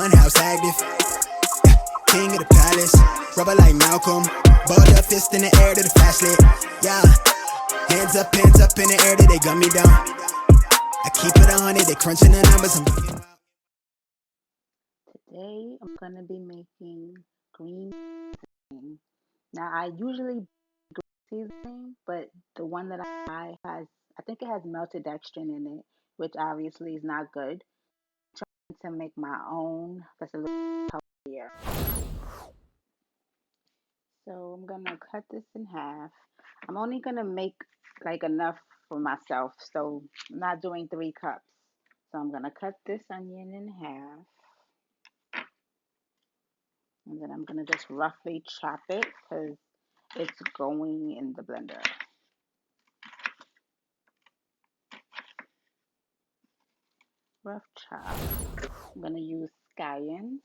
funhouse active. King of the palace, rubber like Malcolm. Balled up fist in the air to the fast lit. Yeah, hands up in the air that they gun me down. I keep it 100, they crunching the numbers. Today I'm gonna be making green seasoning. Now I usually green seasoning, but the one that I buy I think it has melted dextrin in it, which obviously is not good. I'm trying to make my own that's a little healthier. So I'm gonna cut this in half. I'm only gonna make like enough for myself, so I'm not doing 3 cups. So I'm gonna cut this onion in half, and then I'm gonna just roughly chop it because it's going in the blender. Rough chop. I'm gonna use scallions.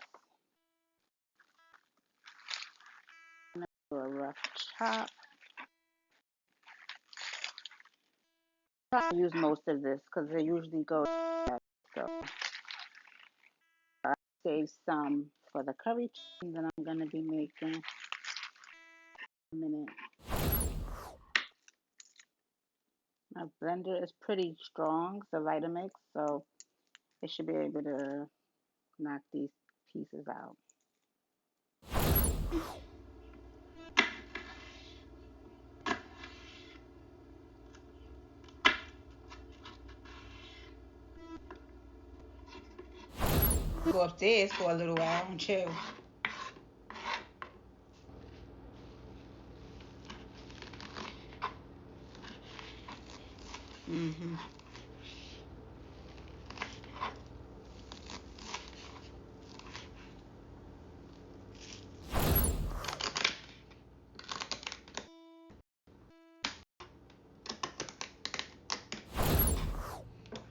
Do a rough chop. I use most of this because they usually go together. So I save some for the curry chicken that I'm gonna be making in a minute. My blender is pretty strong, it's a Vitamix, so it should be able to knock these pieces out. Go upstairs for a little while and chill. Mm-hmm.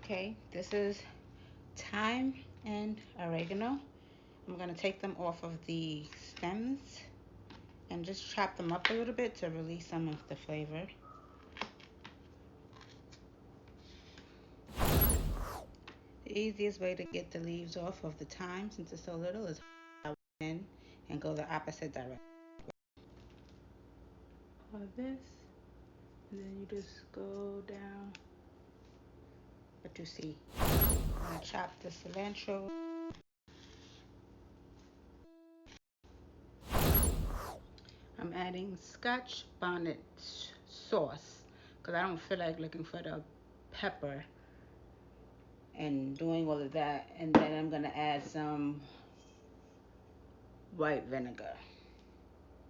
Okay, this is thyme and oregano. I'm gonna take them off of the stems and just chop them up a little bit to release some of the flavor. The easiest way to get the leaves off of the thyme, since it's so little, is in and go the opposite direction. Like this, and then you just go down. What you see. I'm gonna chop the cilantro. I'm adding Scotch bonnet sauce because I don't feel like looking for the pepper and doing all of that. And then I'm gonna add some white vinegar.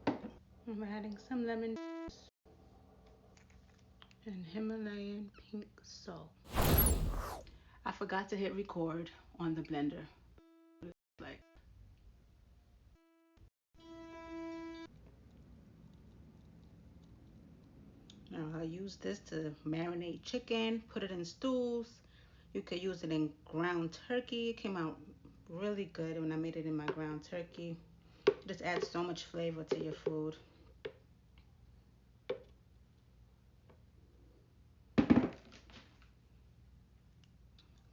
I'm adding some lemon juice and Himalayan pink salt. I forgot to hit record on the blender. Like, now I use this to marinate chicken, put it in stews. You could use it in ground turkey. It came out really good when I made it in my ground turkey. It just adds so much flavor to your food.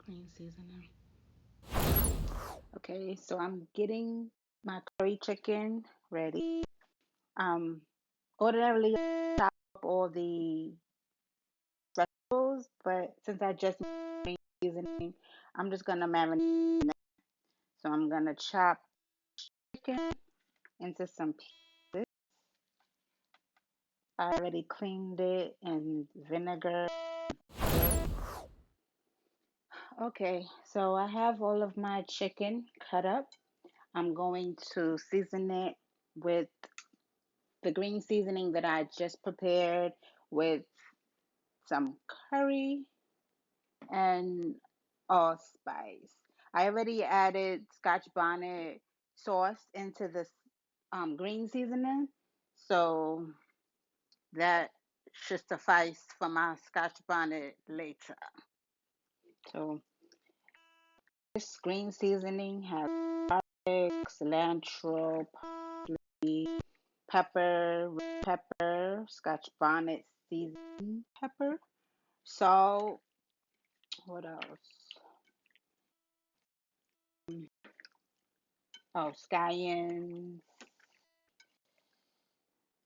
Green seasoning. Okay, so I'm getting my curry chicken ready. Um, Ordinarily I chop up all the vegetables, but since I just made seasoning, I'm just gonna marinate. So I'm gonna chop chicken into some pieces. I already cleaned it in vinegar. Okay, so I have all of my chicken cut up. I'm going to season it with the green seasoning that I just prepared with some curry and allspice. I already added Scotch bonnet sauce into this green seasoning, so that should suffice for my Scotch bonnet later. So this green seasoning has garlic, cilantro, pepper, red pepper, Scotch bonnet seasoning pepper, salt. What else? Oh, scallions.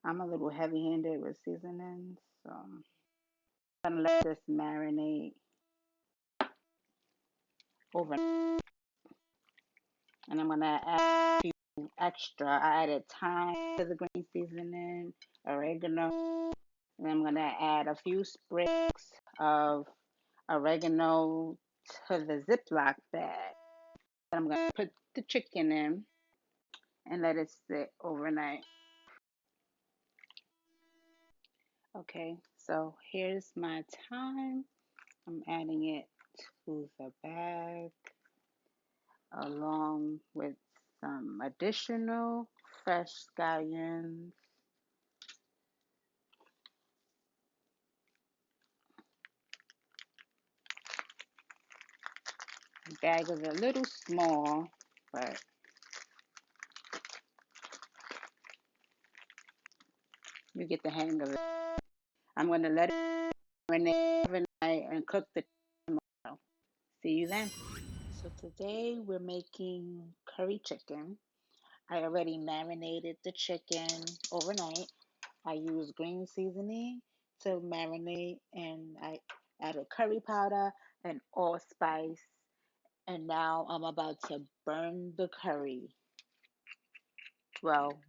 I'm a little heavy-handed with seasonings, so I'm gonna let this marinate over, and I'm gonna add a few extra. I added thyme to the green seasoning, oregano, and I'm gonna add a few sprigs of oregano to the Ziploc bag. I'm gonna put the chicken in and let it sit overnight. Okay, so here's my thyme. I'm adding it to the bag along with some additional fresh scallions. The bag is a little small, but you get the hang of it. I'm going to let it marinate overnight and cook the tomorrow. See you then. So today we're making curry chicken. I already marinated the chicken overnight. I use green seasoning to marinate, and I added curry powder and allspice. And now I'm about to burn the curry. Well,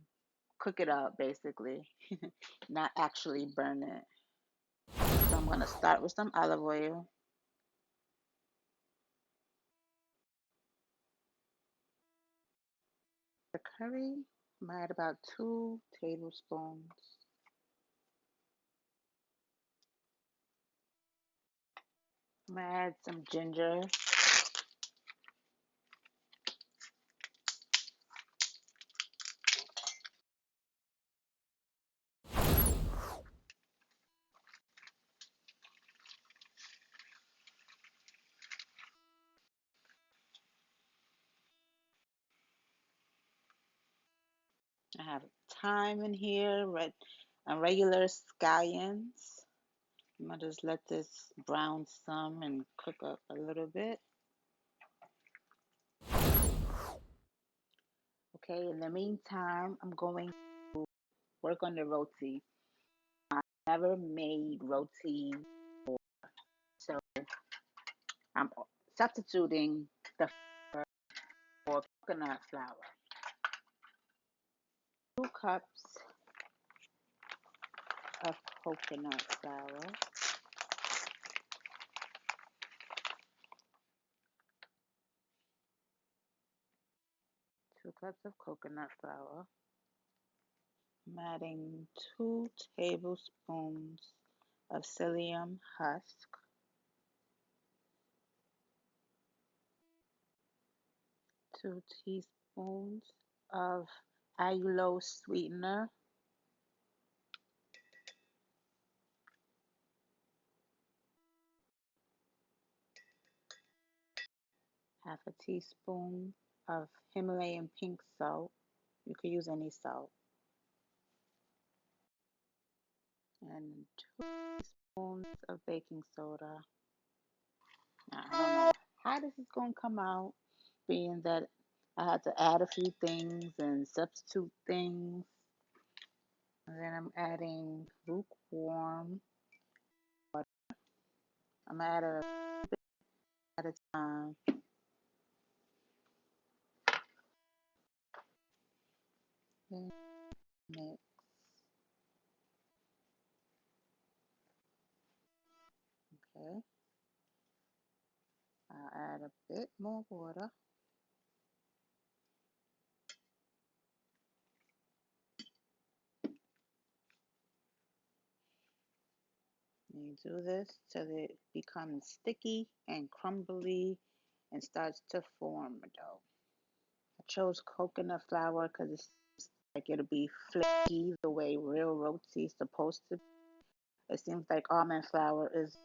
cook it up basically, not actually burn it. So I'm gonna start with some olive oil. The curry, I'm gonna add about 2 tablespoons. I'm gonna add some ginger. I have thyme in here, regular scallions. I'm gonna just let this brown some and cook up a little bit. Okay, in the meantime, I'm going to work on the roti. I never made roti, so I'm substituting the flour for coconut flour. 2 cups of coconut flour, 2 cups of coconut flour. I'm adding 2 tablespoons of psyllium husk, 2 teaspoons of allulose sweetener, 1/2 teaspoon of Himalayan pink salt. You could use any salt. And 2 teaspoons of baking soda. Now, I don't know how this is going to come out, being that I had to add a few things and substitute things. And then I'm adding lukewarm water. I'm going to add a bit at a time. Then mix. Okay. I'll add a bit more water. You do this till it becomes sticky and crumbly and starts to form a dough. I chose coconut flour because it's like it'll be flaky the way real roti is supposed to be. It seems like almond flour is,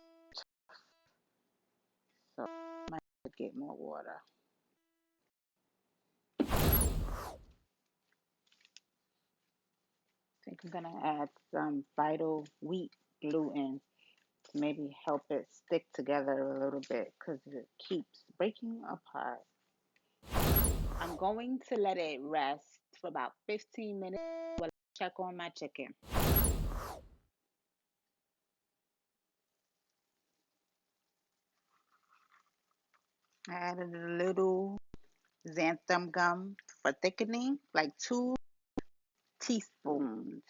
so I might get more water. I think I'm gonna add some vital wheat gluten to maybe help it stick together a little bit because it keeps breaking apart. I'm going to let it rest for about 15 minutes while I check on my chicken. I added a little xanthan gum for thickening, like 2 teaspoons.